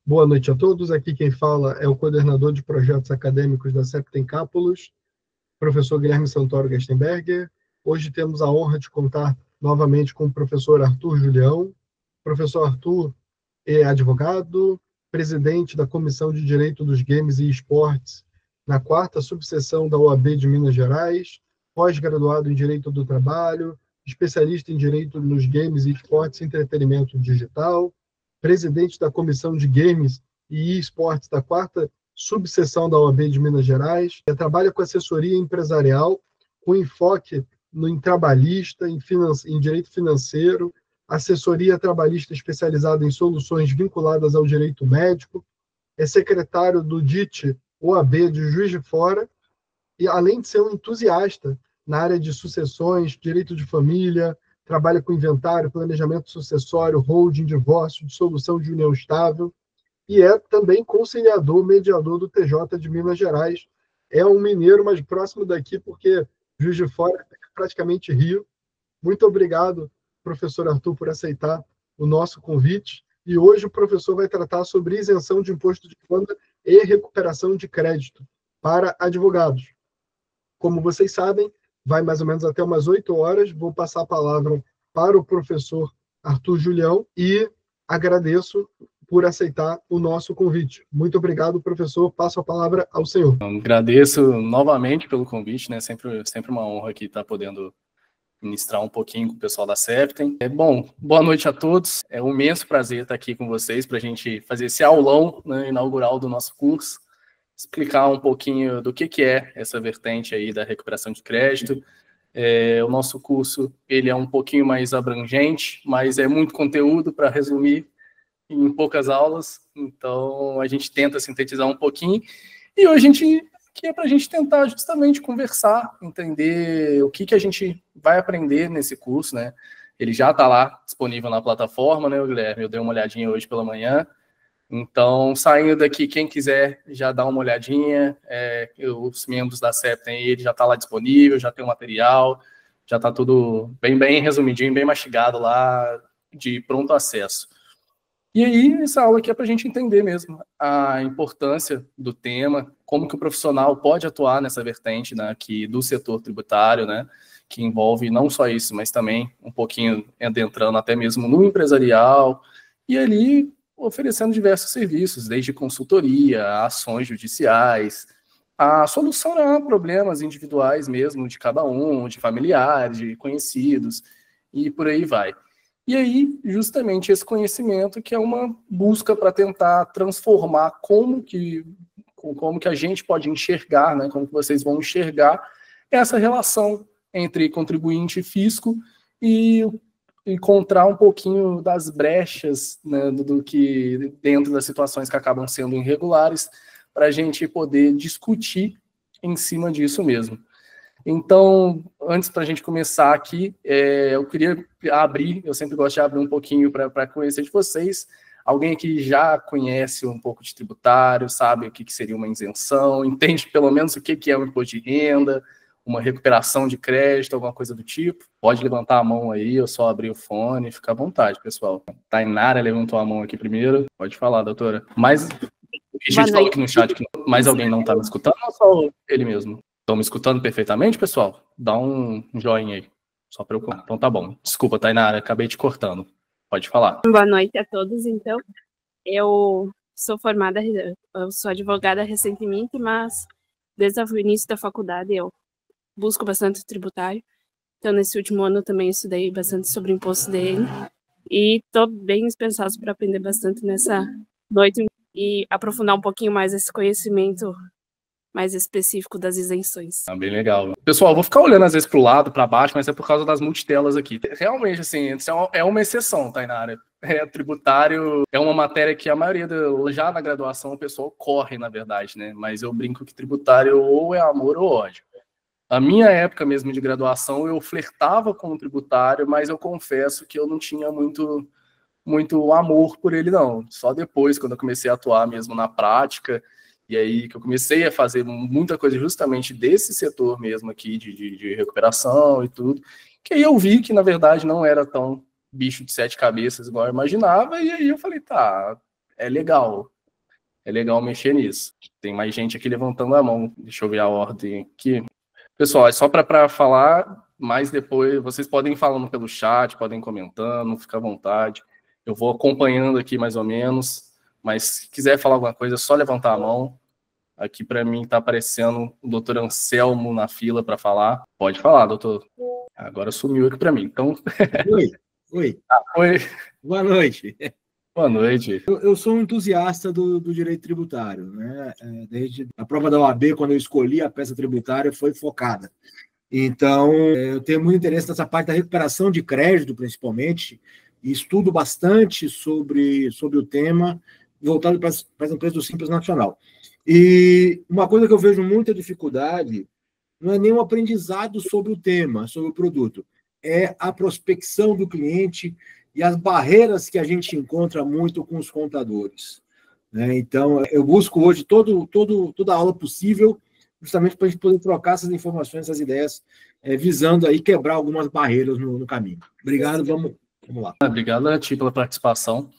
Boa noite a todos. Aqui quem fala é o coordenador de projetos acadêmicos da Septem Campus, professor Guilherme Santoro Gestenberger. Hoje temos a honra de contar novamente com o professor Arthur Julião. Professor Arthur é advogado, presidente da Comissão de Direito dos Games e Esportes na 4ª subseção da OAB de Minas Gerais, pós-graduado em Direito do Trabalho, especialista em Direito nos Games e Esportes e Entretenimento Digital, presidente da Comissão de Games e Esportes da 4ª subseção da OAB de Minas Gerais. Trabalha com assessoria empresarial, com enfoque em trabalhista, em direito financeiro, assessoria trabalhista especializada em soluções vinculadas ao direito médico, é secretário do DIT OAB de Juiz de Fora, e além de ser um entusiasta na área de sucessões, direito de família, trabalha com inventário, planejamento sucessório, holding, divórcio, dissolução de união estável, e é também conciliador, mediador do TJ de Minas Gerais. É um mineiro, mas próximo daqui, porque Juiz de Fora é praticamente Rio. Muito obrigado, professor Arthur, por aceitar o nosso convite. E hoje o professor vai tratar sobre isenção de imposto de renda e recuperação de crédito para advogados. Como vocês sabem, vai mais ou menos até umas 8 horas. Vou passar a palavra para o professor Arthur Julião e agradeço por aceitar o nosso convite. Muito obrigado, professor. Passo a palavra ao senhor. Agradeço novamente pelo convite, né? Sempre uma honra aqui estar podendo ministrar um pouquinho com o pessoal da Septem. Bom, boa noite a todos. É um imenso prazer estar aqui com vocês para a gente fazer esse aulão, né, inaugural do nosso curso, explicar um pouquinho do que é essa vertente aí da recuperação de crédito. O nosso curso ele é um pouquinho mais abrangente, mas é muito conteúdo para resumir em poucas aulas, então a gente tenta sintetizar um pouquinho, e hoje que é para a gente tentar justamente conversar, entender o que a gente vai aprender nesse curso, né? Ele já está lá disponível na plataforma, né, Guilherme? Eu dei uma olhadinha hoje pela manhã. Então, saindo daqui, quem quiser já dá uma olhadinha, os membros da Septem, ele já está lá disponível, já tem o material, já está tudo bem resumidinho, bem mastigado lá, de pronto acesso. E aí, essa aula aqui é para a gente entender mesmo a importância do tema, como que o profissional pode atuar nessa vertente, né, aqui do setor tributário, né, que envolve não só isso, mas também um pouquinho adentrando até mesmo no empresarial, e ali oferecendo diversos serviços, desde consultoria, a ações judiciais, a solucionar problemas individuais mesmo de cada um, de familiares, de conhecidos, e por aí vai. E aí, justamente esse conhecimento que é uma busca para tentar transformar como que a gente pode enxergar, né, como que vocês vão enxergar essa relação entre contribuinte e fisco e encontrar um pouquinho das brechas, né, do que dentro das situações que acabam sendo irregulares, para a gente poder discutir em cima disso mesmo. Então, antes para a gente começar aqui, eu queria abrir, eu sempre gosto de abrir um pouquinho para conhecer de vocês. Alguém que já conhece um pouco de tributário, sabe o que seria uma isenção, entende pelo menos o que é um imposto de renda, uma recuperação de crédito, alguma coisa do tipo. Pode levantar a mão aí, eu só abrir o fone, fica à vontade, pessoal. Tainara levantou a mão aqui primeiro. Pode falar, doutora. Mas a gente falou aqui no chat que mais alguém não está me escutando ou só ele mesmo? Estão me escutando perfeitamente, pessoal? Dá um joinha aí, só para eu... Então tá bom. Desculpa, Tainara, acabei te cortando. Pode falar. Boa noite a todos, então. Eu sou advogada recentemente, mas desde o início da faculdade eu busco bastante tributário. Então, nesse último ano eu também estudei bastante sobre o imposto dele. E estou bem dispensados para aprender bastante nessa noite e aprofundar um pouquinho mais esse conhecimento mais específico das isenções. Bem legal. Pessoal, eu vou ficar olhando às vezes para o lado, para baixo, mas é por causa das multitelas aqui. Realmente, assim, é uma exceção, Tainara. Tributário é uma matéria que a maioria, já na graduação, o pessoal corre, na verdade, né? Mas eu brinco que tributário ou é amor ou ódio. A minha época mesmo de graduação, eu flertava com o tributário, mas eu confesso que eu não tinha muito amor por ele, não. Só depois, quando eu comecei a atuar mesmo na prática, e aí que eu comecei a fazer muita coisa justamente desse setor mesmo aqui, de recuperação e tudo, que aí eu vi que, na verdade, não era tão bicho de 7 cabeças igual eu imaginava, e aí eu falei, tá, é legal. É legal mexer nisso. Tem mais gente aqui levantando a mão. Deixa eu ver a ordem aqui. Pessoal, é só para falar, mas depois vocês podem ir falando pelo chat, podem ir comentando, fica à vontade. Eu vou acompanhando aqui mais ou menos, mas se quiser falar alguma coisa, é só levantar a mão. Aqui para mim está aparecendo o doutor Anselmo na fila para falar. Pode falar, doutor. Agora sumiu aqui para mim. Então... Oi. Oi. Boa noite. Boa noite. Eu sou um entusiasta do direito tributário, né? Desde a prova da OAB, quando eu escolhi a peça tributária, foi focada. Então, eu tenho muito interesse nessa parte da recuperação de crédito, principalmente, e estudo bastante sobre o tema, voltado para as empresas do Simples Nacional. E uma coisa que eu vejo muita dificuldade não é nem um aprendizado sobre o tema, sobre o produto, é a prospecção do cliente e as barreiras que a gente encontra muito com os contadores, né? Então, eu busco hoje toda a aula possível, justamente para a gente poder trocar essas informações, essas ideias, visando aí quebrar algumas barreiras no caminho. Obrigado, vamos lá. Obrigado a ti pela participação.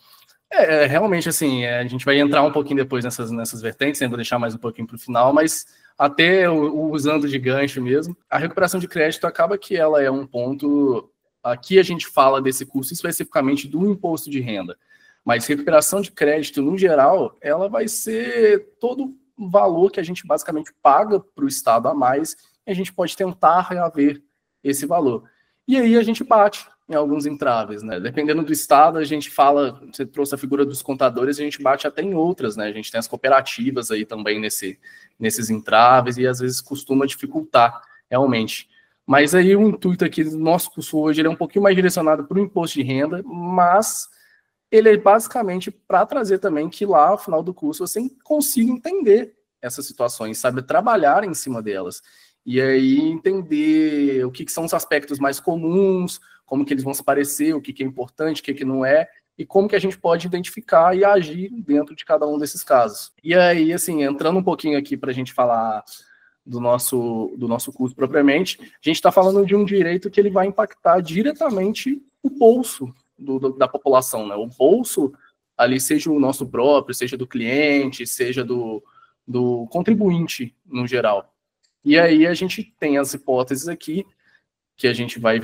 Realmente, assim, a gente vai entrar um pouquinho depois nessas vertentes, vou deixar mais um pouquinho para o final, mas até usando de gancho mesmo, a recuperação de crédito acaba que ela é um ponto... Aqui a gente fala desse curso especificamente do imposto de renda, mas recuperação de crédito, no geral, ela vai ser todo o valor que a gente basicamente paga para o Estado a mais, e a gente pode tentar reaver esse valor. E aí a gente bate em alguns entraves, né? Dependendo do Estado, a gente fala, você trouxe a figura dos contadores, a gente bate até em outras, né? A gente tem as cooperativas aí também nesses entraves, e às vezes costuma dificultar, realmente. Mas aí o intuito aqui do nosso curso hoje ele é um pouquinho mais direcionado para o imposto de renda, mas ele é basicamente para trazer também que lá, ao final do curso, você consiga entender essas situações, sabe, trabalhar em cima delas. E aí entender o que são os aspectos mais comuns, como que eles vão se parecer, o que é importante, o que não é, e como que a gente pode identificar e agir dentro de cada um desses casos. E aí, assim, entrando um pouquinho aqui para a gente falar do nosso curso propriamente, a gente está falando de um direito que ele vai impactar diretamente o bolso da população, né? O bolso ali, seja o nosso próprio, seja do cliente, seja do contribuinte no geral. E aí a gente tem as hipóteses aqui que a gente vai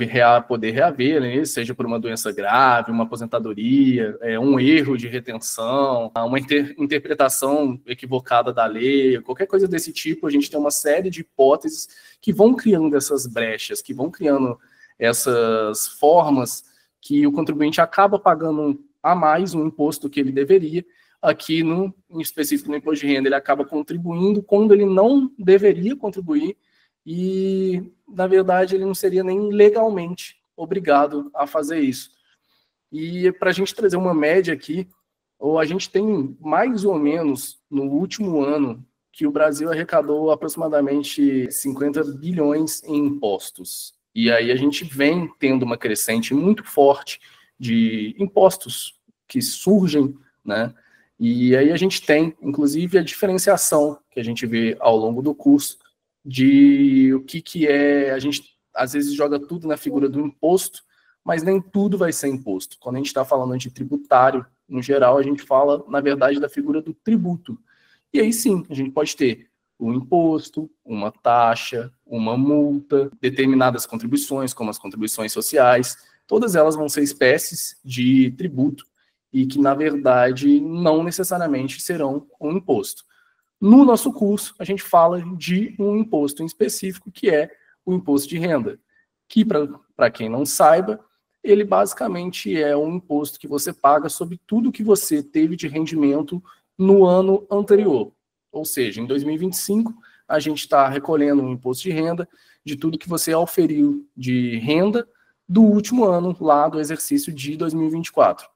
poder reaver, né? Seja por uma doença grave, uma aposentadoria, um erro de retenção, uma interpretação equivocada da lei, qualquer coisa desse tipo. A gente tem uma série de hipóteses que vão criando essas brechas, que vão criando essas formas que o contribuinte acaba pagando a mais um imposto que ele deveria. Aqui, em específico no imposto de renda, ele acaba contribuindo quando ele não deveria contribuir, e, na verdade, ele não seria nem legalmente obrigado a fazer isso. E para a gente trazer uma média aqui, a gente tem mais ou menos, no último ano, que o Brasil arrecadou aproximadamente 50 bilhões em impostos. E aí a gente vem tendo uma crescente muito forte de impostos que surgem, né? E aí a gente tem, inclusive, a diferenciação que a gente vê ao longo do curso, de o que é, a gente às vezes joga tudo na figura do imposto, mas nem tudo vai ser imposto. Quando a gente está falando de tributário, no geral, a gente fala, na verdade, da figura do tributo. E aí sim, a gente pode ter um imposto, uma taxa, uma multa, determinadas contribuições, como as contribuições sociais, todas elas vão ser espécies de tributo e que, na verdade, não necessariamente serão um imposto. No nosso curso, a gente fala de um imposto em específico, que é o imposto de renda, que, para quem não saiba, ele basicamente é um imposto que você paga sobre tudo que você teve de rendimento no ano anterior. Ou seja, em 2025, a gente está recolhendo um imposto de renda de tudo que você auferiu de renda do último ano, lá do exercício de 2024.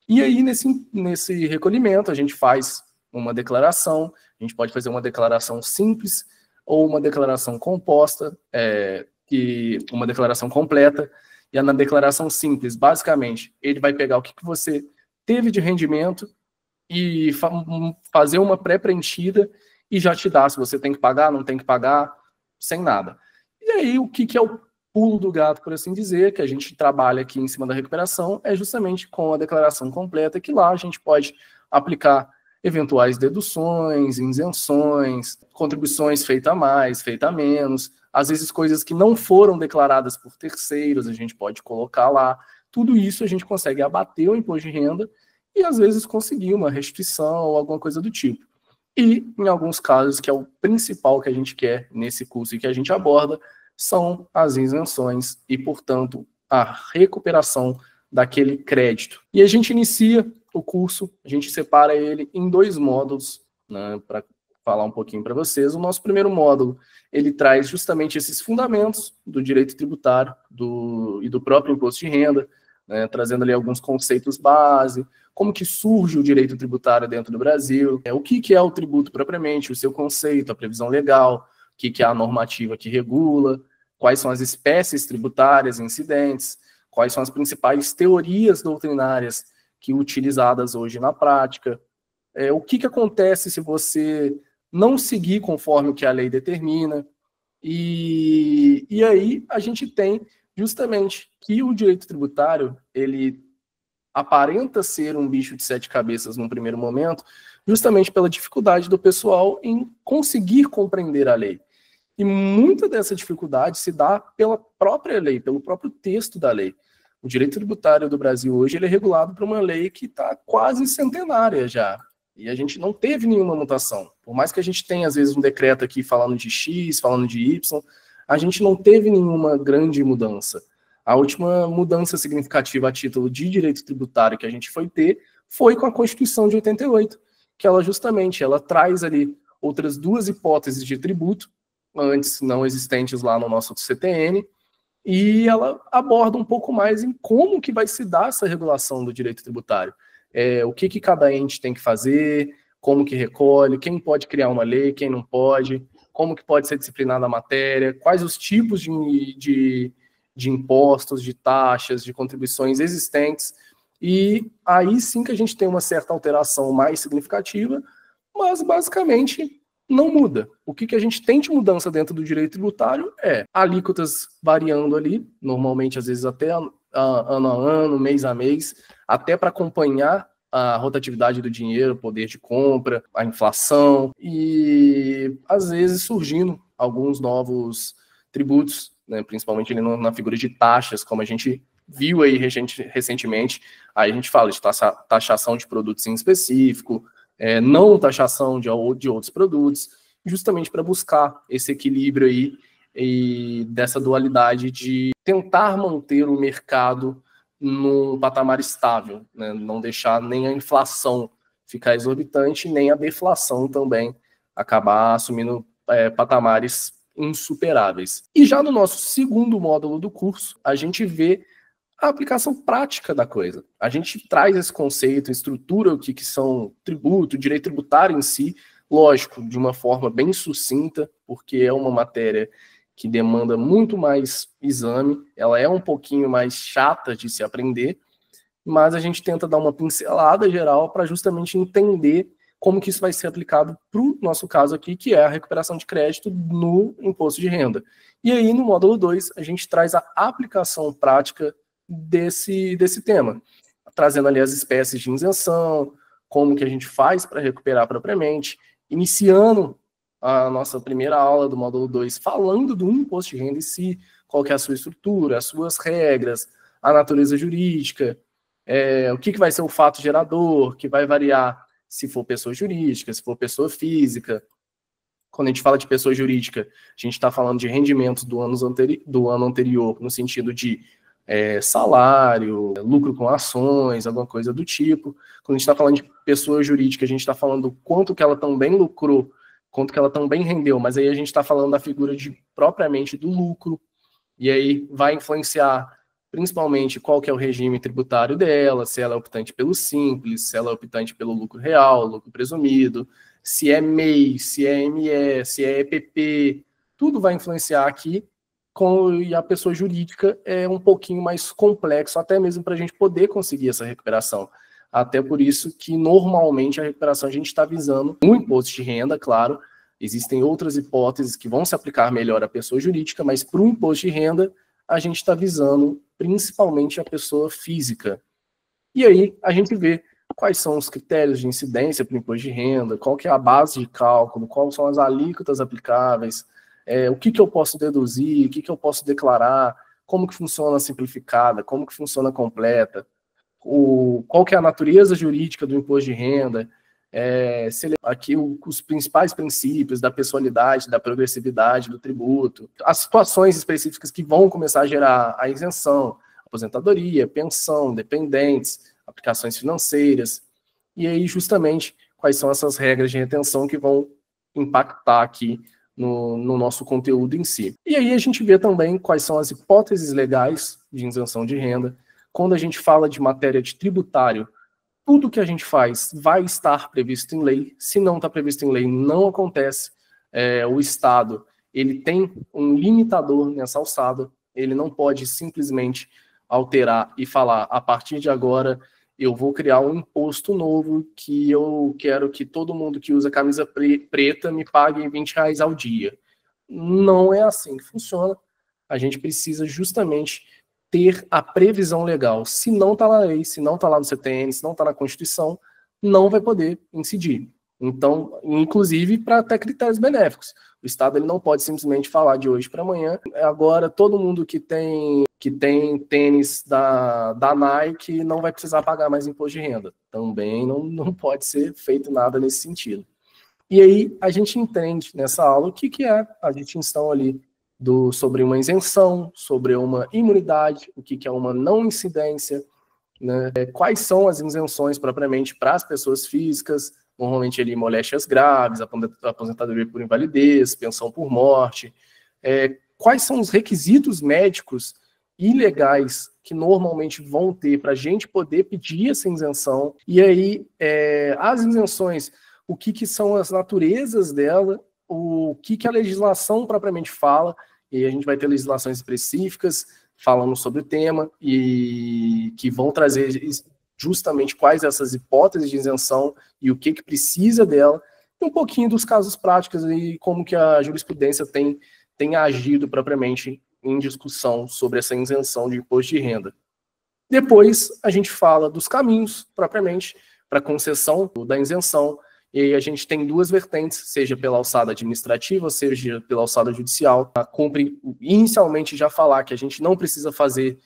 E aí, nesse recolhimento, a gente faz uma declaração. A gente pode fazer uma declaração simples ou uma declaração composta, uma declaração completa. E na declaração simples, basicamente, ele vai pegar o que você teve de rendimento e fazer uma pré-preenchida e já te dá se você tem que pagar, não tem que pagar, sem nada. E aí, o que é o pulo do gato, por assim dizer, que a gente trabalha aqui em cima da recuperação, é justamente com a declaração completa, que lá a gente pode aplicar eventuais deduções, isenções, contribuições feita a mais, feita a menos, às vezes coisas que não foram declaradas por terceiros, a gente pode colocar lá. Tudo isso a gente consegue abater o imposto de renda e às vezes conseguir uma restituição ou alguma coisa do tipo. E, em alguns casos, que é o principal que a gente quer nesse curso e que a gente aborda, são as isenções e, portanto, a recuperação daquele crédito. E a gente inicia o curso, a gente separa ele em 2 módulos, né, para falar um pouquinho para vocês. O nosso primeiro módulo, ele traz justamente esses fundamentos do direito tributário e do próprio imposto de renda, né, trazendo ali alguns conceitos base, como que surge o direito tributário dentro do Brasil, o que é o tributo propriamente, o seu conceito, a previsão legal, o que é a normativa que regula, quais são as espécies tributárias incidentes, quais são as principais teorias doutrinárias que utilizadas hoje na prática, o que acontece se você não seguir conforme o que a lei determina, e aí a gente tem justamente que o direito tributário, ele aparenta ser um bicho de 7 cabeças num primeiro momento, justamente pela dificuldade do pessoal em conseguir compreender a lei. E muita dessa dificuldade se dá pela própria lei, pelo próprio texto da lei. O direito tributário do Brasil hoje ele é regulado por uma lei que está quase centenária já. E a gente não teve nenhuma mutação. Por mais que a gente tenha, às vezes, um decreto aqui falando de X, falando de Y, a gente não teve nenhuma grande mudança. A última mudança significativa a título de direito tributário que a gente foi ter foi com a Constituição de 88, que ela justamente traz ali outras 2 hipóteses de tributo, antes não existentes lá no nosso CTN, e ela aborda um pouco mais em como que vai se dar essa regulação do direito tributário. O que cada ente tem que fazer, como que recolhe, quem pode criar uma lei, quem não pode, como que pode ser disciplinada a matéria, quais os tipos de impostos, de taxas, de contribuições existentes, e aí sim que a gente tem uma certa alteração mais significativa, mas basicamente não muda. O que a gente tem de mudança dentro do direito tributário é alíquotas variando ali, normalmente às vezes até ano a ano, mês a mês, até para acompanhar a rotatividade do dinheiro, o poder de compra, a inflação, e às vezes surgindo alguns novos tributos, né, principalmente ali na figura de taxas, como a gente viu aí recentemente. Aí a gente fala de taxação de produtos em específico, não taxação de outros produtos, justamente para buscar esse equilíbrio aí e dessa dualidade de tentar manter o mercado num patamar estável, né? Não deixar nem a inflação ficar exorbitante, nem a deflação também acabar assumindo patamares insuperáveis. E já no nosso segundo módulo do curso, a gente vê a aplicação prática da coisa. A gente traz esse conceito, estrutura o que são tributo, direito tributário em si, lógico, de uma forma bem sucinta, porque é uma matéria que demanda muito mais exame, ela é um pouquinho mais chata de se aprender, mas a gente tenta dar uma pincelada geral para justamente entender como que isso vai ser aplicado para o nosso caso aqui, que é a recuperação de crédito no imposto de renda. E aí, no módulo 2, a gente traz a aplicação prática desse tema, trazendo ali as espécies de isenção, como que a gente faz para recuperar propriamente, iniciando a nossa primeira aula do módulo 2, falando do imposto de renda em si, qual que é a sua estrutura, as suas regras, a natureza jurídica, o que vai ser o fato gerador, que vai variar se for pessoa jurídica, se for pessoa física. Quando a gente fala de pessoa jurídica, a gente está falando de rendimentos do ano anterior, no sentido de salário, lucro com ações, alguma coisa do tipo. Quando a gente está falando de pessoa jurídica, a gente está falando do quanto que ela também lucrou, quanto que ela também rendeu, mas aí a gente está falando da figura propriamente do lucro, e aí vai influenciar principalmente qual que é o regime tributário dela, se ela é optante pelo simples, se ela é optante pelo lucro real, lucro presumido, se é MEI, se é ME, se é EPP, tudo vai influenciar aqui, e a pessoa jurídica é um pouquinho mais complexo, até mesmo para a gente poder conseguir essa recuperação. Até por isso que, normalmente, a recuperação a gente está visando um imposto de renda, claro. Existem outras hipóteses que vão se aplicar melhor à pessoa jurídica, mas para o imposto de renda, a gente está visando principalmente a pessoa física. E aí a gente vê quais são os critérios de incidência para o imposto de renda, qual que é a base de cálculo, quais são as alíquotas aplicáveis, o que eu posso deduzir, o que eu posso declarar, como que funciona a simplificada, como que funciona a completa, qual que é a natureza jurídica do imposto de renda, aqui os principais princípios da pessoalidade, da progressividade do tributo, as situações específicas que vão começar a gerar a isenção, aposentadoria, pensão, dependentes, aplicações financeiras, e aí justamente quais são essas regras de retenção que vão impactar aqui no nosso conteúdo em si. E aí a gente vê também quais são as hipóteses legais de isenção de renda. Quando a gente fala de matéria de tributário, tudo que a gente faz vai estar previsto em lei. Se não está previsto em lei, não acontece. O Estado ele tem um limitador nessa alçada, ele não pode simplesmente alterar e falar, a partir de agora eu vou criar um imposto novo que eu quero que todo mundo que usa camisa preta me pague R$20 ao dia. Não é assim que funciona. A gente precisa justamente ter a previsão legal. Se não está na lei, se não está lá no CTN, se não está na Constituição, não vai poder incidir. Então, inclusive para até critérios benéficos. O Estado ele não pode simplesmente falar de hoje para amanhã. Agora, todo mundo que tem tênis da Nike não vai precisar pagar mais imposto de renda. Também não pode ser feito nada nesse sentido. E aí, a gente entende nessa aula o que é a distinção ali sobre uma isenção, sobre uma imunidade, o que é uma não incidência, né? Quais são as isenções propriamente para as pessoas físicas, normalmente ali moléstias graves, aposentadoria por invalidez, pensão por morte, quais são os requisitos médicos ilegais que normalmente vão ter para a gente poder pedir essa isenção, e aí as isenções, o que são as naturezas dela, o que a legislação propriamente fala, e a gente vai ter legislações específicas falando sobre o tema e que vão trazer justamente quais essas hipóteses de isenção e o que precisa dela, e um pouquinho dos casos práticos e como que a jurisprudência tem agido propriamente em discussão sobre essa isenção de imposto de renda. Depois, a gente fala dos caminhos, propriamente, para concessão da isenção, e aí a gente tem duas vertentes, seja pela alçada administrativa, seja pela alçada judicial. Cumpre inicialmente já falar que a gente não precisa fazer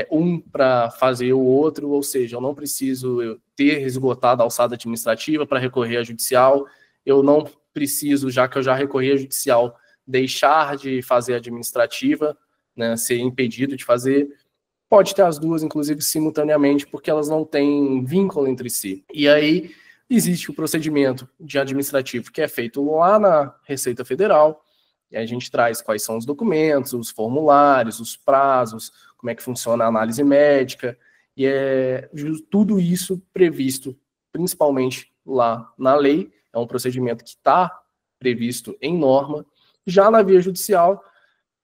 um para fazer o outro, ou seja, eu não preciso ter esgotado a alçada administrativa para recorrer à judicial, eu não preciso, já que eu já recorri à judicial, deixar de fazer a administrativa, né, ser impedido de fazer. Pode ter as duas, inclusive, simultaneamente, porque elas não têm vínculo entre si. E aí existe o procedimento de administrativo que é feito lá na Receita Federal, e a gente traz quais são os documentos, os formulários, os prazos, como é que funciona a análise médica, e tudo isso previsto principalmente lá na lei, é um procedimento que está previsto em norma. Já na via judicial,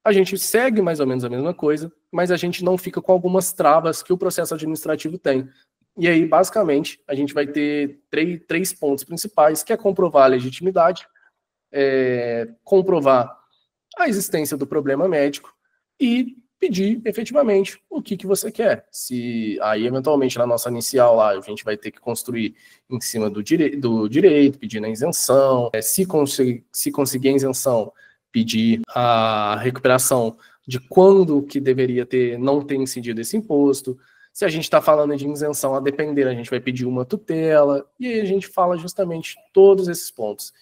a gente segue mais ou menos a mesma coisa, mas a gente não fica com algumas travas que o processo administrativo tem. E aí, basicamente, a gente vai ter três pontos principais, que é comprovar a legitimidade, comprovar a existência do problema médico e pedir, efetivamente, o que você quer. Se aí, eventualmente, na nossa inicial lá, a gente vai ter que construir em cima do direito, pedir a isenção, se conseguir a isenção, pedir a recuperação de quando que deveria não ter incidido esse imposto. Se a gente está falando de isenção a depender, a gente vai pedir uma tutela, e aí a gente fala justamente todos esses pontos.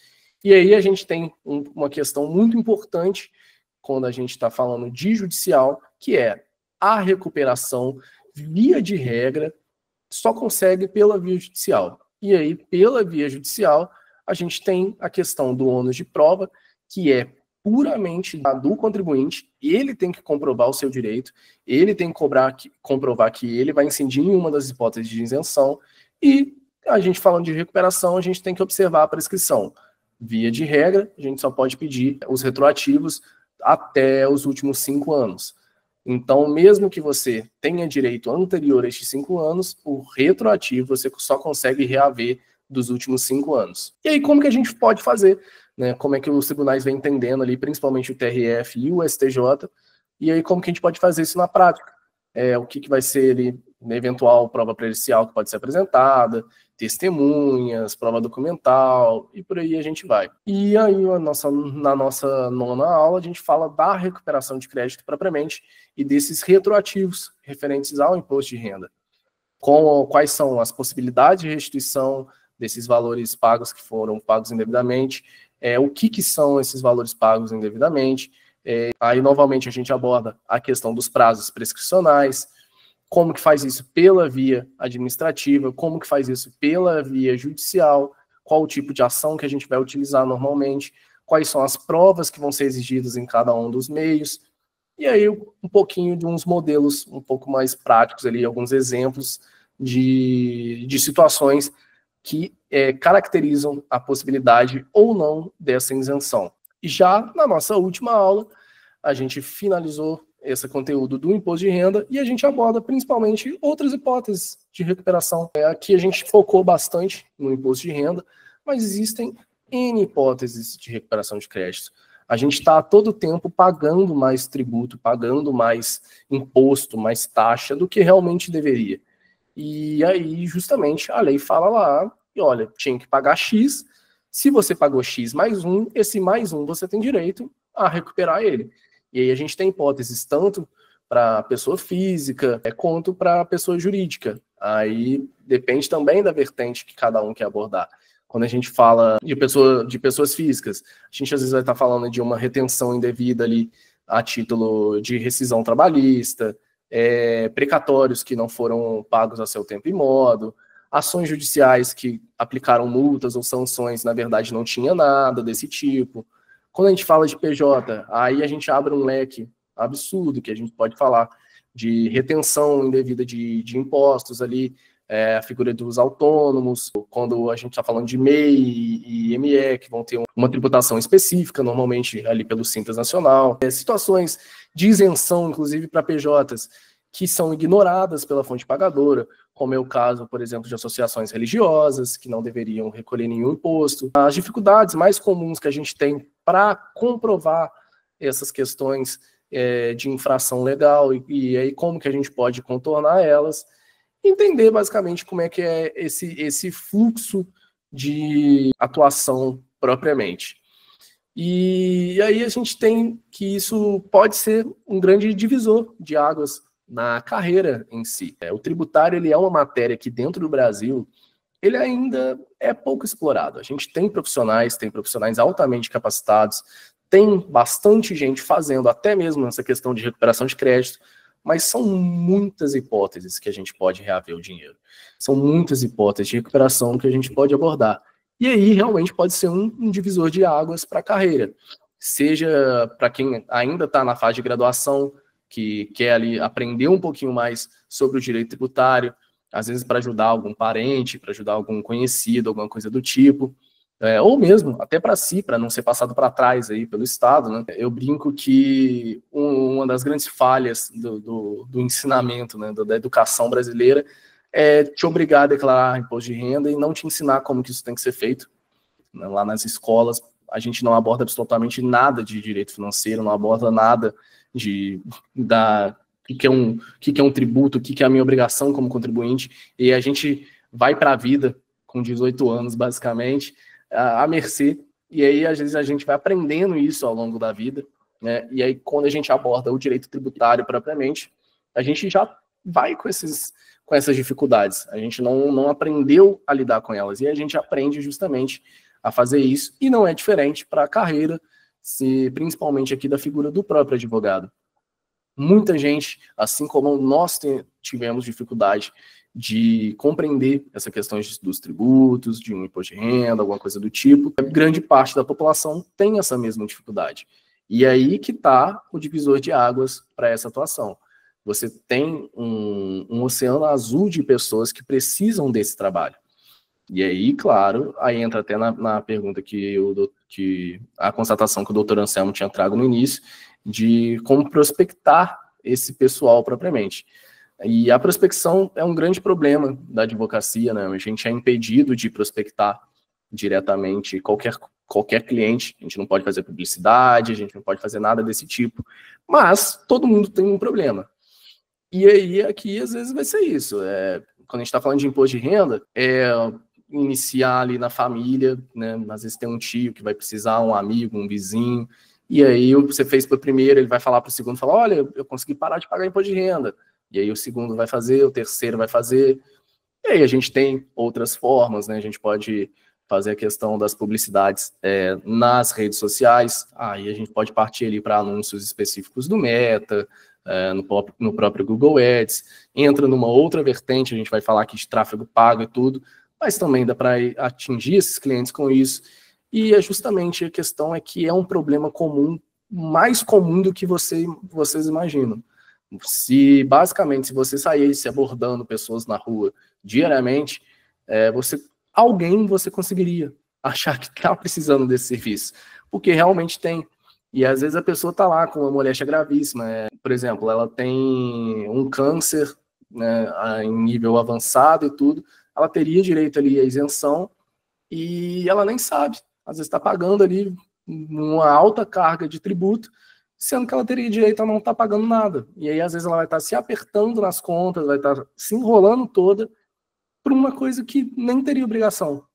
E aí a gente tem uma questão muito importante quando a gente está falando de judicial, que é a recuperação, via de regra, só consegue pela via judicial. E aí, pela via judicial, a gente tem a questão do ônus de prova, que é puramente do contribuinte, ele tem que comprovar o seu direito, ele tem que comprovar que ele vai incidir em uma das hipóteses de isenção, e a gente falando de recuperação, a gente tem que observar a prescrição. Via de regra, a gente só pode pedir os retroativos até os últimos 5 anos. Então, mesmo que você tenha direito anterior a estes 5 anos, o retroativo você só consegue reaver dos últimos 5 anos. E aí, como que a gente pode fazer? Né, como é que os tribunais vêm entendendo ali, principalmente o TRF e o STJ, E aí, como que a gente pode fazer isso na prática? O que vai ser ali, na eventual prova pericial que pode ser apresentada, testemunhas, prova documental, e por aí a gente vai. E aí, na nossa nona aula, a gente fala da recuperação de crédito propriamente e desses retroativos referentes ao imposto de renda. Quais são as possibilidades de restituição desses valores pagos que foram pagos indevidamente, o que são esses valores pagos indevidamente. Aí, novamente, a gente aborda a questão dos prazos prescricionais, como que faz isso pela via administrativa, como que faz isso pela via judicial, qual o tipo de ação que a gente vai utilizar normalmente, quais são as provas que vão ser exigidas em cada um dos meios, e aí um pouquinho de uns modelos um pouco mais práticos ali, alguns exemplos de situações que caracterizam a possibilidade ou não dessa isenção. E já na nossa última aula, a gente finalizou esse conteúdo do imposto de renda e a gente aborda principalmente outras hipóteses de recuperação. Aqui a gente focou bastante no imposto de renda, mas existem N hipóteses de recuperação de crédito. A gente está a todo tempo pagando mais tributo, pagando mais imposto, mais taxa do que realmente deveria. E aí, justamente, a lei fala lá, e olha, tinha que pagar X, se você pagou X mais um, esse mais um você tem direito a recuperar ele. E aí a gente tem hipóteses tanto para pessoa física quanto para pessoa jurídica. Aí depende também da vertente que cada um quer abordar. Quando a gente fala de pessoas físicas, a gente às vezes vai estar falando de uma retenção indevida ali a título de rescisão trabalhista, precatórios que não foram pagos a seu tempo e modo, ações judiciais que aplicaram multas ou sanções, na verdade não tinha nada desse tipo. Quando a gente fala de PJ, aí a gente abre um leque absurdo que a gente pode falar de retenção indevida de impostos ali, a figura dos autônomos, quando a gente está falando de MEI e ME, que vão ter uma tributação específica, normalmente ali pelo Simples Nacional, situações de isenção, inclusive para PJs, que são ignoradas pela fonte pagadora, como é o caso, por exemplo, de associações religiosas, que não deveriam recolher nenhum imposto. As dificuldades mais comuns que a gente tem para comprovar essas questões de infração legal e aí como que a gente pode contornar elas, entender basicamente como é que é esse fluxo de atuação propriamente. E aí a gente tem que isso pode ser um grande divisor de águas na carreira em si. O tributário ele é uma matéria que dentro do Brasil ele ainda é pouco explorado. A gente tem profissionais altamente capacitados, tem bastante gente fazendo até mesmo essa questão de recuperação de crédito, mas são muitas hipóteses que a gente pode reaver o dinheiro. São muitas hipóteses de recuperação que a gente pode abordar. E aí realmente pode ser um divisor de águas para a carreira. Seja para quem ainda está na fase de graduação, que quer ali aprender um pouquinho mais sobre o direito tributário, às vezes para ajudar algum parente, para ajudar algum conhecido, alguma coisa do tipo, ou mesmo até para si, para não ser passado para trás aí pelo Estado, né? Eu brinco que uma das grandes falhas do ensinamento, né, da educação brasileira, é te obrigar a declarar imposto de renda e não te ensinar como que isso tem que ser feito. Lá nas escolas, a gente não aborda absolutamente nada de direito financeiro, não aborda nada o que é um tributo, o que é a minha obrigação como contribuinte, e a gente vai para a vida com 18 anos, basicamente, à mercê, e aí às vezes a gente vai aprendendo isso ao longo da vida, né? E aí quando a gente aborda o direito tributário propriamente, a gente já vai com essas dificuldades, a gente não aprendeu a lidar com elas, e a gente aprende justamente a fazer isso, e não é diferente para a carreira, principalmente aqui da figura do próprio advogado. Muita gente, assim como nós tivemos dificuldade de compreender essa questão dos tributos, de um imposto de renda, alguma coisa do tipo, grande parte da população tem essa mesma dificuldade. E aí que está o divisor de águas para essa atuação. Você tem um oceano azul de pessoas que precisam desse trabalho. E aí, claro, aí entra até na pergunta que a constatação que o doutor Anselmo tinha trago no início, de como prospectar esse pessoal propriamente. E a prospecção é um grande problema da advocacia, né? A gente é impedido de prospectar diretamente qualquer qualquer cliente, a gente não pode fazer publicidade, a gente não pode fazer nada desse tipo, mas todo mundo tem um problema. E aí, aqui, às vezes, vai ser isso. Quando a gente está falando de imposto de renda, iniciar ali na família, né? Às vezes tem um tio que vai precisar, um amigo, um vizinho, e aí você fez para o primeiro, ele vai falar para o segundo, falar, olha, eu consegui parar de pagar imposto de renda. E aí o segundo vai fazer, o terceiro vai fazer. E aí a gente tem outras formas, né? A gente pode fazer a questão das publicidades nas redes sociais. Aí a gente pode partir ali para anúncios específicos do Meta, no próprio Google Ads. Entra numa outra vertente, a gente vai falar aqui de tráfego pago e tudo, mas também dá para atingir esses clientes com isso. E justamente a questão é que é um problema comum, mais comum do que vocês imaginam. Basicamente, se você saísse abordando pessoas na rua diariamente, alguém você conseguiria achar que está precisando desse serviço, porque realmente tem. E às vezes a pessoa está lá com uma moléstia gravíssima, por exemplo, ela tem um câncer, né, em nível avançado e tudo, ela teria direito ali à isenção e ela nem sabe. Às vezes está pagando ali uma alta carga de tributo, sendo que ela teria direito a não estar pagando nada. E aí, às vezes, ela vai estar se apertando nas contas, vai estar se enrolando toda por uma coisa que nem teria obrigação.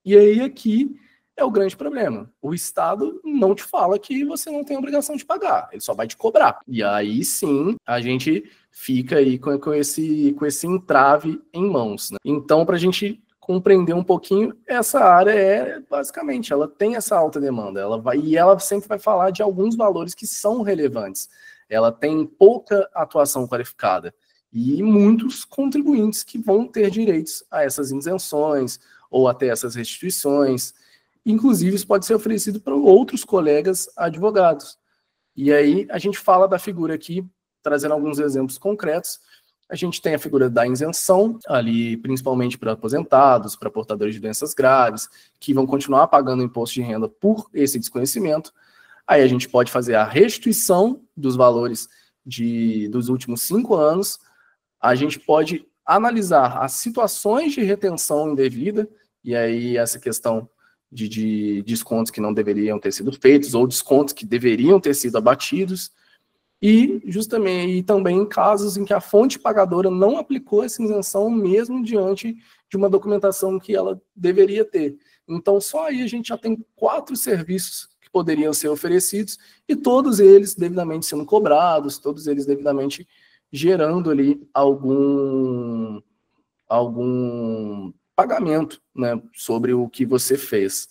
E aí, aqui é o grande problema. O Estado não te fala que você não tem obrigação de pagar, ele só vai te cobrar. E aí, sim, a gente fica aí com esse entrave em mãos, né? Então, para a gente compreender um pouquinho, essa área basicamente, ela tem essa alta demanda, ela sempre vai falar de alguns valores que são relevantes. Ela tem pouca atuação qualificada e muitos contribuintes que vão ter direitos a essas isenções ou até essas restituições. Inclusive, isso pode ser oferecido para outros colegas advogados. E aí, a gente fala da figura aqui, trazendo alguns exemplos concretos. A gente tem a figura da isenção, ali principalmente para aposentados, para portadores de doenças graves, que vão continuar pagando imposto de renda por esse desconhecimento. Aí a gente pode fazer a restituição dos valores dos últimos 5 anos. A gente pode analisar as situações de retenção indevida, e aí essa questão de descontos que não deveriam ter sido feitos, ou descontos que deveriam ter sido abatidos, e também em casos em que a fonte pagadora não aplicou essa isenção mesmo diante de uma documentação que ela deveria ter. Então, só aí a gente já tem 4 serviços que poderiam ser oferecidos e todos eles devidamente sendo cobrados, todos eles devidamente gerando ali algum pagamento, né, sobre o que você fez.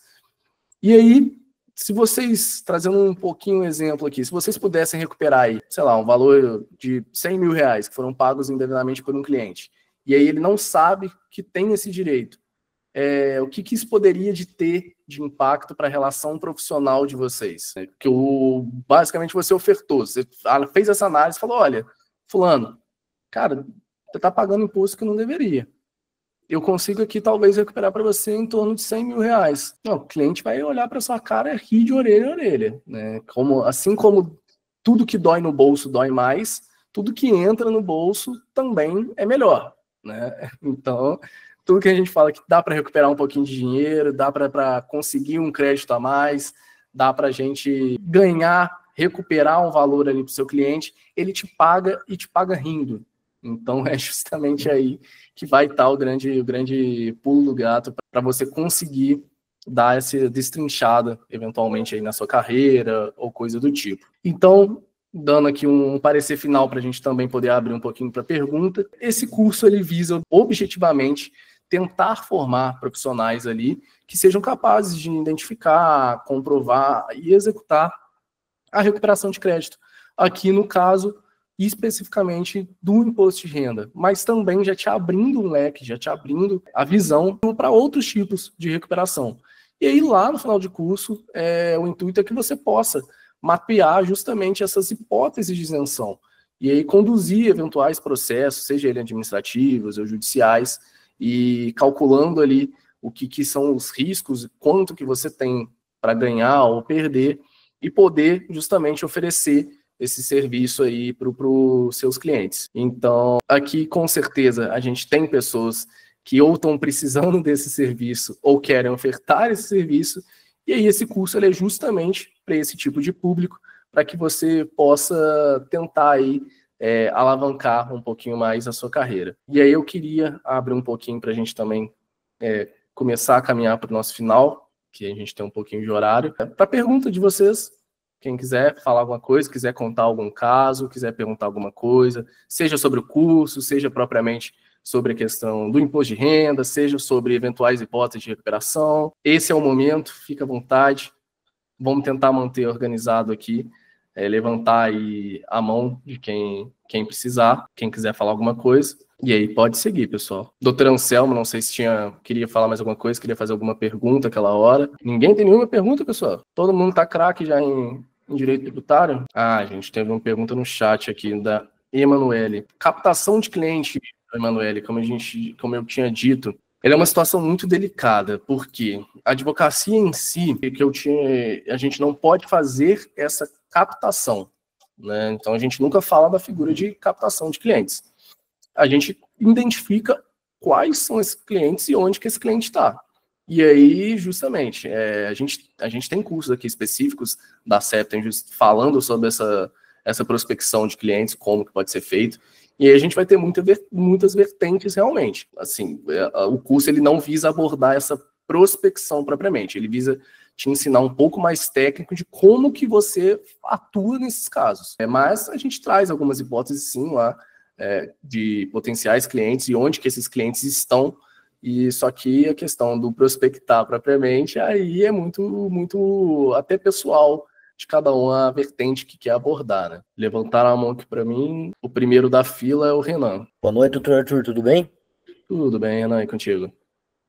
E aí, se vocês, trazendo um pouquinho um exemplo aqui, se vocês pudessem recuperar aí, sei lá, um valor de 100 mil reais que foram pagos indevidamente por um cliente, e aí ele não sabe que tem esse direito, o que isso poderia ter de impacto para a relação profissional de vocês? Que basicamente você ofertou, você fez essa análise e falou, olha, fulano, cara, você está pagando imposto que não deveria. Eu consigo aqui talvez recuperar para você em torno de 100 mil reais. Não, o cliente vai olhar para sua cara e rir de orelha a orelha, né? Assim como tudo que dói no bolso dói mais, tudo que entra no bolso também é melhor, né? Então, tudo que a gente fala que dá para recuperar um pouquinho de dinheiro, dá para conseguir um crédito a mais, dá para a gente recuperar um valor ali para o seu cliente, ele te paga e te paga rindo. Então, é justamente aí que vai estar o grande pulo do gato para você conseguir dar essa destrinchada, eventualmente, aí na sua carreira ou coisa do tipo. Então, dando aqui um parecer final para a gente também poder abrir um pouquinho para a pergunta, esse curso ele visa objetivamente tentar formar profissionais ali que sejam capazes de identificar, comprovar e executar a recuperação de crédito. Aqui, no caso, especificamente do imposto de renda, mas também já te abrindo um leque, já te abrindo a visão para outros tipos de recuperação. E aí, lá no final de curso, o intuito é que você possa mapear justamente essas hipóteses de isenção, e aí conduzir eventuais processos, seja eles administrativos ou judiciais, e calculando ali o que são os riscos, quanto que você tem para ganhar ou perder, e poder justamente oferecer esse serviço aí para os seus clientes. Então, aqui com certeza a gente tem pessoas que ou estão precisando desse serviço ou querem ofertar esse serviço, E aí esse curso ele é justamente para esse tipo de público, para que você possa tentar aí alavancar um pouquinho mais a sua carreira. E aí eu queria abrir um pouquinho para a gente também começar a caminhar para o nosso final, que a gente tem um pouquinho de horário. Para a pergunta de vocês, quem quiser falar alguma coisa, quiser contar algum caso, quiser perguntar alguma coisa, seja sobre o curso, seja propriamente sobre a questão do imposto de renda, seja sobre eventuais hipóteses de recuperação. Esse é o momento, fica à vontade. Vamos tentar manter organizado aqui, levantar aí a mão de quem precisar, quem quiser falar alguma coisa. E aí pode seguir, pessoal. Doutor Anselmo, não sei se queria falar mais alguma coisa, queria fazer alguma pergunta aquela hora. Ninguém tem nenhuma pergunta, pessoal? Todo mundo tá craque já em direito tributário? Ah, gente, teve uma pergunta no chat aqui da Emanuele. Captação de cliente, Emanuele, como eu tinha dito, ela é uma situação muito delicada, porque a advocacia em si, a gente não pode fazer essa captação, né? Então a gente nunca fala da figura de captação de clientes. A gente identifica quais são esses clientes e onde que esse cliente está. E aí, justamente, a gente tem cursos aqui específicos da Septem falando sobre essa prospecção de clientes, como que pode ser feito. E aí a gente vai ter muitas vertentes realmente. Assim, o curso ele não visa abordar essa prospecção propriamente, ele visa te ensinar um pouco mais técnico de como que você atua nesses casos. Mas a gente traz algumas hipóteses sim lá de potenciais clientes e onde que esses clientes estão. E só que a questão do prospectar propriamente aí é muito até pessoal de cada um a vertente que quer abordar, né? Levantaram a mão aqui para mim, o primeiro da fila é o Renan. Boa noite, doutor Arthur, tudo bem? Tudo bem, Renan, e contigo?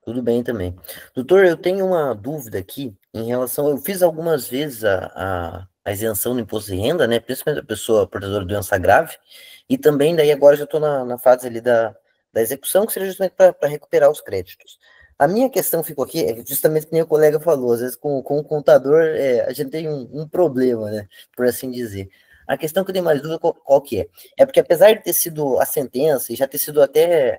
Tudo bem também. Doutor, eu tenho uma dúvida aqui em relação, eu fiz algumas vezes a isenção do imposto de renda, né, principalmente a pessoa portadora de doença grave, e também daí agora já estou na fase ali da execução, que seria justamente para recuperar os créditos. A minha questão ficou aqui, é justamente como o colega falou, às vezes com o contador a gente tem um problema, né, por assim dizer. A questão que eu tenho mais dúvida qual que é? É porque apesar de ter sido a sentença, e já ter sido até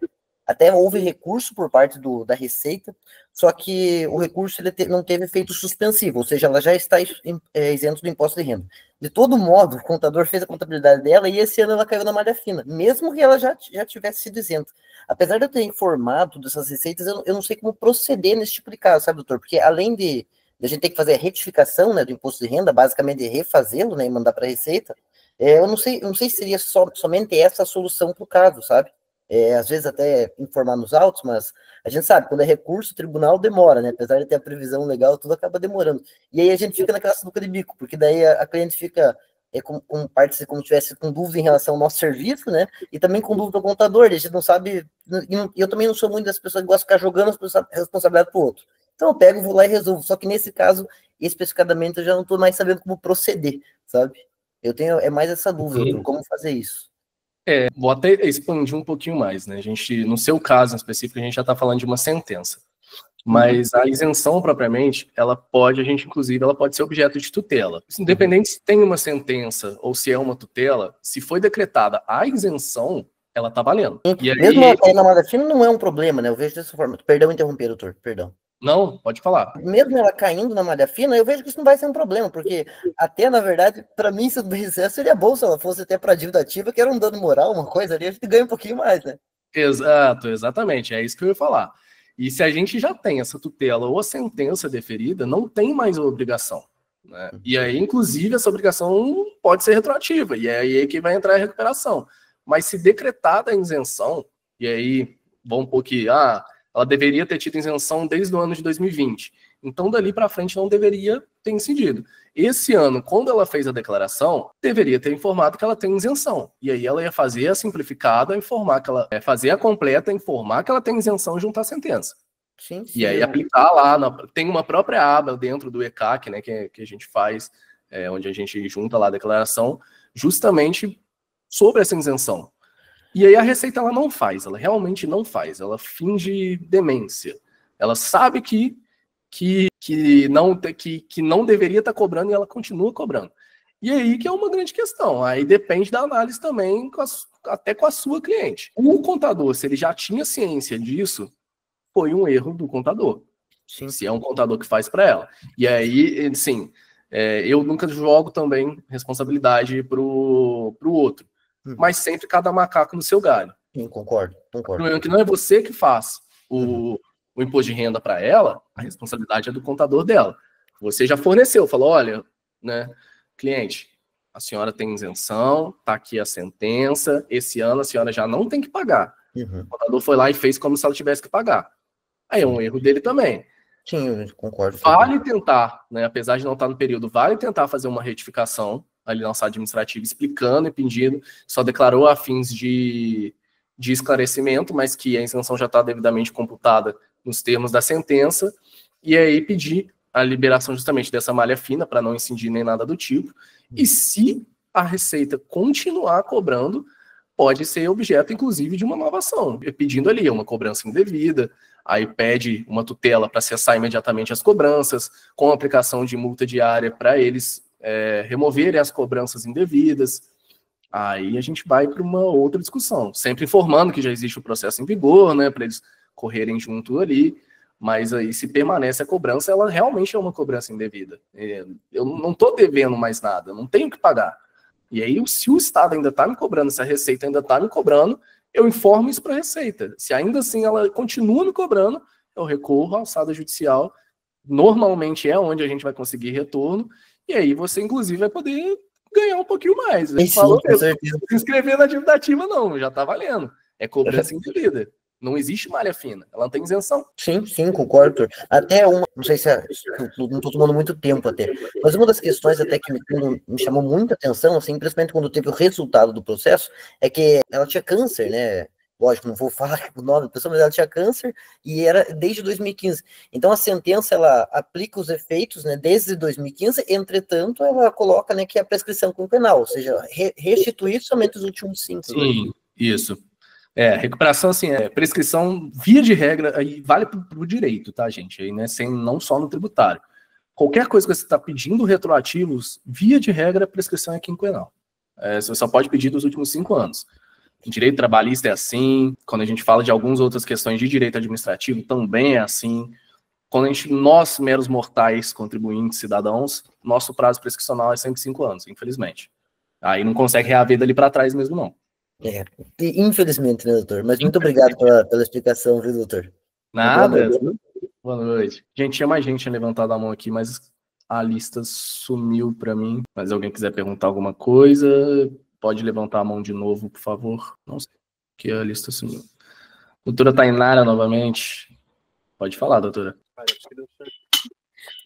houve recurso por parte da Receita, só que o recurso ele não teve efeito suspensivo, ou seja, ela já está isento do imposto de renda. De todo modo, o contador fez a contabilidade dela e esse ano ela caiu na malha fina, mesmo que ela já tivesse sido isenta. Apesar de eu ter informado dessas receitas, eu não sei como proceder nesse tipo de caso, sabe, doutor? Porque além de a gente ter que fazer a retificação, né, do imposto de renda, basicamente refazê-lo, né, e mandar para a Receita, eu não sei se seria somente essa a solução para o caso, sabe? Às vezes até informar nos autos, mas a gente sabe, quando é recurso, o tribunal demora, né? Apesar de ter a previsão legal, tudo acaba demorando. E aí a gente fica naquela sinuca de bico, porque daí a cliente fica como se tivesse com dúvida em relação ao nosso serviço, né? E também com dúvida do contador, a gente não sabe, e eu também não sou muito das pessoas que gostam de ficar jogando a responsabilidade para o outro. Então eu pego, vou lá e resolvo. Só que nesse caso, especificadamente, eu já não estou mais sabendo como proceder, sabe? Eu tenho mais essa dúvida, doutor, como fazer isso. Vou até expandir um pouquinho mais, né? No seu caso em específico, a gente já está falando de uma sentença. Mas a isenção propriamente, ela pode ser objeto de tutela. Independente se tem uma sentença ou se é uma tutela, se foi decretada a isenção, ela está valendo. E aí, mesmo ela cair na malha fina não é um problema, né? Eu vejo dessa forma. Perdão interromper, doutor, perdão. Não, pode falar. Mesmo ela caindo na malha fina, eu vejo que isso não vai ser um problema, porque até, na verdade, para mim, se seria bom se ela fosse até para dívida ativa, que era um dano moral, uma coisa ali, a gente ganha um pouquinho mais, né? Exatamente, é isso que eu ia falar. E se a gente já tem essa tutela ou a sentença deferida, não tem mais a obrigação, né? E aí, inclusive, essa obrigação pode ser retroativa, e é aí que vai entrar a recuperação. Mas se decretada a isenção, e aí, vamos pôr que, ela deveria ter tido isenção desde o ano de 2020. Então, dali para frente, não deveria ter incidido. Esse ano, quando ela fez a declaração, deveria ter informado que ela tem isenção. E aí ela ia fazer a simplificada, fazer a completa, informar que ela tem isenção e juntar a sentença. Sim. E aí aplicar lá, tem uma própria aba dentro do ECAC, né, que a gente faz, onde a gente junta lá a declaração, justamente sobre essa isenção. E aí a Receita ela realmente não faz, ela finge demência. Ela sabe que não deveria estar cobrando e ela continua cobrando. E aí que é uma grande questão. Aí depende da análise também, até com a sua cliente. O contador, se ele já tinha ciência disso, foi um erro do contador. Sim. Se é um contador que faz para ela. E aí, assim, eu nunca jogo também responsabilidade pro outro. Mas sempre cada macaco no seu galho. Sim, concordo. O problema é que não é você que faz o imposto de renda para ela, a responsabilidade é do contador dela. Você já forneceu, falou, olha, né, cliente, a senhora tem isenção, tá aqui a sentença, esse ano a senhora já não tem que pagar. O contador foi lá e fez como se ela tivesse que pagar. Aí é um erro dele também. Sim, eu concordo. Vale tentar, né, apesar de não estar no período, vale tentar fazer uma retificação ali na nossa administrativa, explicando e pedindo, só declarou a fins de esclarecimento, mas que a isenção já está devidamente computada nos termos da sentença, e aí pedir a liberação justamente dessa malha fina, para não incidir nem nada do tipo, e se a Receita continuar cobrando, pode ser objeto, inclusive, de uma nova ação, pedindo ali uma cobrança indevida, aí pede uma tutela para cessar imediatamente as cobranças, com aplicação de multa diária para eles removerem as cobranças indevidas. Aí a gente vai para uma outra discussão, sempre informando que já existe o processo em vigor, né, para eles correrem junto ali, mas aí se permanece a cobrança, ela realmente é uma cobrança indevida. Eu não estou devendo mais nada, eu não tenho que pagar. E aí, se o Estado ainda está me cobrando, se a Receita ainda está me cobrando, eu informo isso para a Receita. Se ainda assim ela continua me cobrando, eu recorro à alçada judicial. Normalmente é onde a gente vai conseguir retorno, e aí você, inclusive, vai poder ganhar um pouquinho mais. Sim, falou com certeza. Se inscrever na dívida ativa, não, já está valendo. É cobrança indevida. Não existe malha fina, ela não tem isenção. Sim, concordo. Até não sei se não estou tomando muito tempo até, mas uma das questões até que me chamou muita atenção, assim, principalmente quando teve o resultado do processo, é que ela tinha câncer, né? Lógico, não vou falar o nome da pessoa, mas ela tinha câncer e era desde 2015. Então a sentença, ela aplica os efeitos, né, desde 2015, entretanto, ela coloca, né, que é a prescrição quinquenal, ou seja, restituir somente os últimos 5. Sim, né? Isso. Recuperação, assim, prescrição, via de regra, aí vale para o direito, tá, gente? Aí, né, não só no tributário. Qualquer coisa que você está pedindo retroativos, via de regra, a prescrição é quinquenal. Você só pode pedir dos últimos 5 anos. Em direito trabalhista é assim, quando a gente fala de algumas outras questões de direito administrativo, também é assim. Quando nós, meros mortais, contribuintes, cidadãos, nosso prazo prescricional é sempre 5 anos, infelizmente. Aí não consegue reaver dali para trás mesmo, não. Infelizmente, né, doutor? Mas muito obrigado pela explicação, viu, doutor? Nada. Boa noite. Gente, tinha mais gente levantado a mão aqui, mas a lista sumiu para mim. Mas se alguém quiser perguntar alguma coisa, pode levantar a mão de novo, por favor. Não sei, que a lista sumiu. Doutora Tainara, novamente. Pode falar, doutora.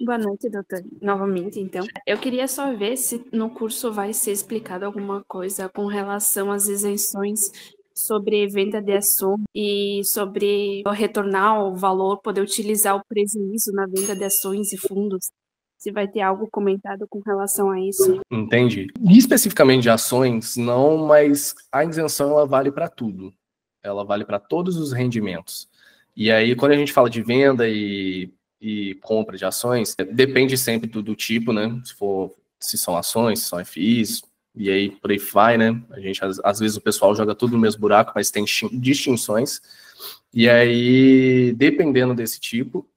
Boa noite, doutor. Novamente, então. Eu queria só ver se no curso vai ser explicado alguma coisa com relação às isenções sobre venda de ações e sobre retornar o valor, poder utilizar o prejuízo na venda de ações e fundos. Se vai ter algo comentado com relação a isso. Entendi. E especificamente de ações, não, mas a isenção ela vale para tudo. Ela vale para todos os rendimentos. E aí, quando a gente fala de venda e compra de ações, depende sempre do tipo, né? Se são ações, se são FIs, e aí por aí vai, né? A gente, às vezes o pessoal joga tudo no mesmo buraco, mas tem distinções. E aí, dependendo desse tipo,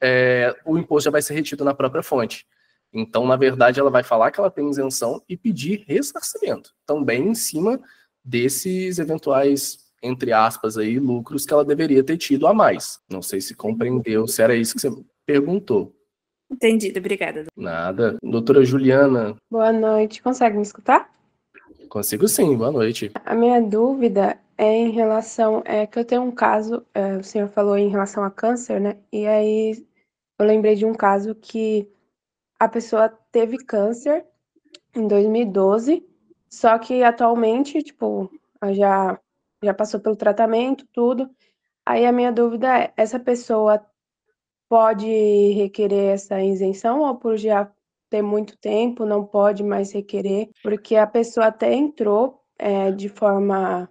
o imposto já vai ser retido na própria fonte. Então, na verdade, ela vai falar que ela tem isenção e pedir ressarcimento, também em cima desses eventuais, entre aspas, aí, lucros que ela deveria ter tido a mais. Não sei se compreendeu, se era isso que você perguntou. Entendido, obrigada. Nada. Doutora Juliana. Boa noite, consegue me escutar? Consigo sim, boa noite. A minha dúvida é em relação, que eu tenho um caso, o senhor falou em relação a câncer, né? E aí eu lembrei de um caso que a pessoa teve câncer em 2012, só que atualmente, tipo, já passou pelo tratamento, tudo. Aí a minha dúvida é, essa pessoa pode requerer essa isenção ou por já ter muito tempo não pode mais requerer? Porque a pessoa até entrou de forma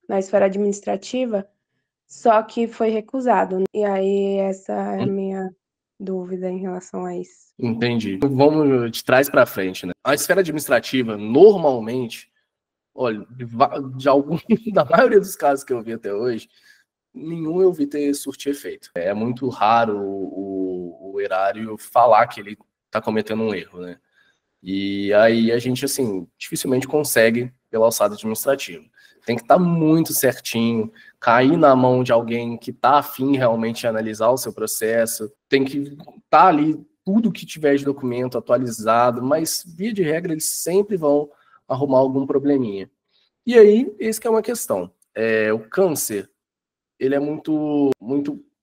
na esfera administrativa, só que foi recusado. E aí essa é a minha dúvida em relação a isso. Entendi. Vamos de trás para frente, né? A esfera administrativa, normalmente, olha, da maioria dos casos que eu vi até hoje, nenhum eu vi ter surtir efeito. É muito raro o o erário falar que ele está cometendo um erro, né? E aí a gente, assim, dificilmente consegue pela alçada administrativa. Tem que estar muito certinho, cair na mão de alguém que está afim realmente de analisar o seu processo, tem que estar ali tudo que tiver de documento atualizado, mas, via de regra, eles sempre vão arrumar algum probleminha. E aí, esse que é uma questão. O câncer, ele é muito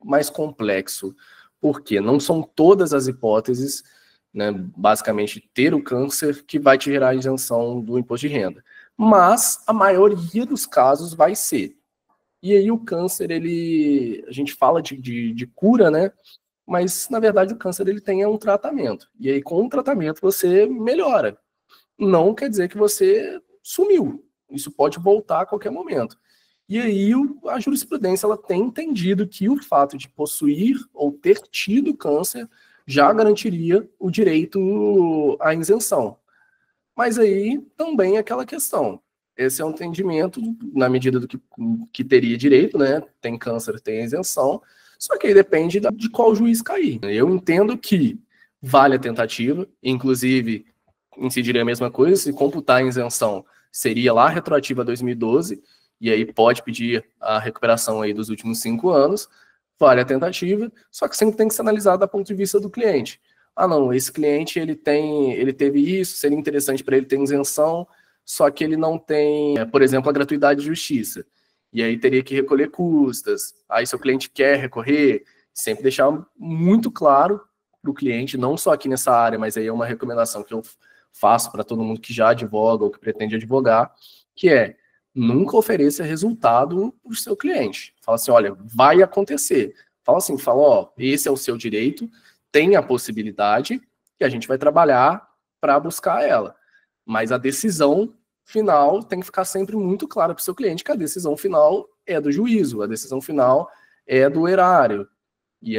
mais complexo, porque não são todas as hipóteses, né, basicamente ter o câncer, que vai te gerar a isenção do imposto de renda. Mas a maioria dos casos vai ser. E aí o câncer, a gente fala de cura, né? Mas, na verdade, o câncer ele tem um tratamento. E aí, com o tratamento, você melhora. Não quer dizer que você sumiu. Isso pode voltar a qualquer momento. E aí, a jurisprudência ela tem entendido que o fato de possuir ou ter tido câncer já garantiria o direito à isenção. Mas aí, também é aquela questão. Esse é um entendimento, na medida do que teria direito, né? Tem câncer, tem isenção. Só que aí depende de qual juiz cair. Eu entendo que vale a tentativa, inclusive incidiria a mesma coisa, se computar a isenção seria lá retroativa a 2012, e aí pode pedir a recuperação aí dos últimos 5 anos, vale a tentativa, só que sempre tem que ser analisado do ponto de vista do cliente. Ah não, esse cliente ele teve isso, seria interessante para ele ter isenção, só que ele não tem, por exemplo, a gratuidade de justiça. E aí teria que recolher custas. Aí seu cliente quer recorrer, sempre deixar muito claro para o cliente, não só aqui nessa área, mas aí é uma recomendação que eu faço para todo mundo que já advoga ou que pretende advogar, que é nunca ofereça resultado para o seu cliente. Fala assim, olha, vai acontecer. Fala assim, ó, esse é o seu direito, tem a possibilidade e a gente vai trabalhar para buscar ela. Mas a decisão final tem que ficar sempre muito clara para o seu cliente que a decisão final é do juízo, a decisão final é do erário. E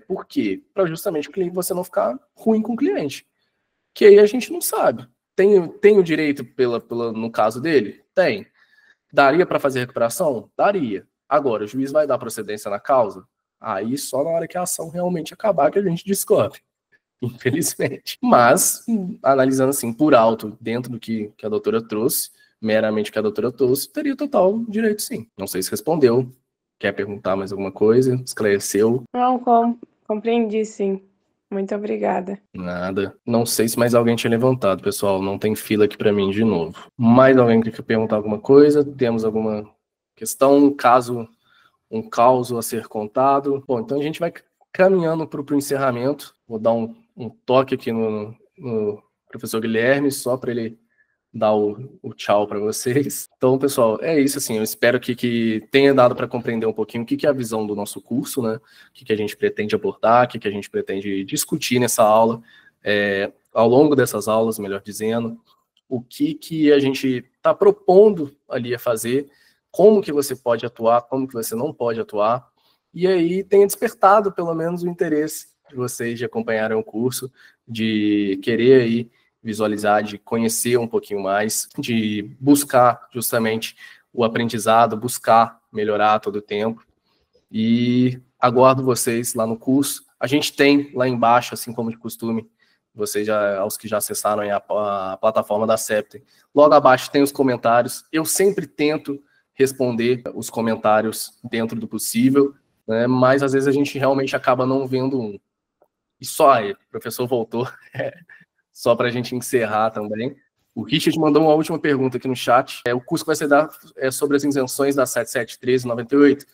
por quê? Para justamente o cliente, você não ficar ruim com o cliente. Que aí a gente não sabe. Tem o direito no caso dele? Tem. Daria para fazer recuperação? Daria. Agora, o juiz vai dar procedência na causa? Aí só na hora que a ação realmente acabar que a gente descobre. Infelizmente. Mas, analisando assim, por alto, dentro do que a doutora trouxe, meramente o que a doutora trouxe, teria total direito, sim. Não sei se respondeu. Quer perguntar mais alguma coisa? Esclareceu? Não, compreendi, sim. Muito obrigada. Nada. Não sei se mais alguém tinha levantado, pessoal. Não tem fila aqui para mim de novo. Mais alguém que quer perguntar alguma coisa? Temos alguma questão? Um caso a ser contado? Bom, então a gente vai caminhando para o encerramento. Vou dar um toque aqui no professor Guilherme, só para ele dar o tchau para vocês. Então, pessoal, é isso, assim, eu espero que tenha dado para compreender um pouquinho o que é a visão do nosso curso, né, o que a gente pretende abordar, o que a gente pretende discutir nessa aula, ao longo dessas aulas, melhor dizendo, o que a gente está propondo ali a fazer, como que você pode atuar, como que você não pode atuar, e aí tenha despertado, pelo menos, o interesse de vocês de acompanharem o curso, de querer aí visualizar, de conhecer um pouquinho mais, de buscar justamente o aprendizado, buscar melhorar todo o tempo. E aguardo vocês lá no curso. A gente tem lá embaixo, assim como de costume, aos que já acessaram a plataforma da Septem, logo abaixo tem os comentários. Eu sempre tento responder os comentários dentro do possível, né, mas às vezes a gente realmente acaba não vendo um. E só aí, o professor voltou. Só para a gente encerrar também. O Richard mandou uma última pergunta aqui no chat. O curso que vai ser dado sobre as isenções da 7713 e 98.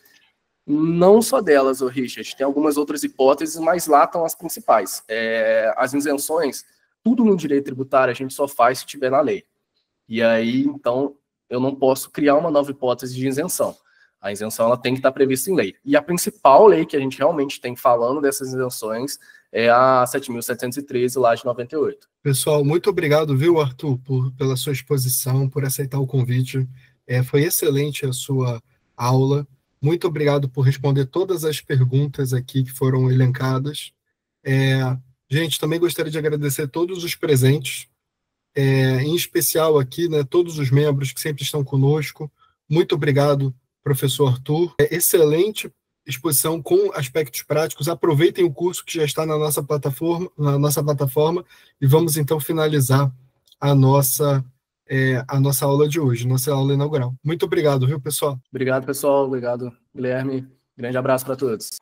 Não só delas, Richard. Tem algumas outras hipóteses, mas lá estão as principais. As isenções, tudo no direito tributário a gente só faz se tiver na lei. E aí, então, eu não posso criar uma nova hipótese de isenção. A isenção ela tem que estar prevista em lei. E a principal lei que a gente realmente tem falando dessas isenções é a 7.713, lá de 98. Pessoal, muito obrigado, viu, Arthur, pela sua exposição, por aceitar o convite. Foi excelente a sua aula. Muito obrigado por responder todas as perguntas aqui que foram elencadas. Gente, também gostaria de agradecer a todos os presentes, em especial aqui, né, todos os membros que sempre estão conosco. Muito obrigado, professor Arthur. Excelente exposição com aspectos práticos. Aproveitem o curso que já está na nossa plataforma e vamos então finalizar a nossa aula de hoje, nossa aula inaugural. Muito obrigado, viu, pessoal? Obrigado, pessoal. Obrigado, Guilherme. Grande abraço para todos.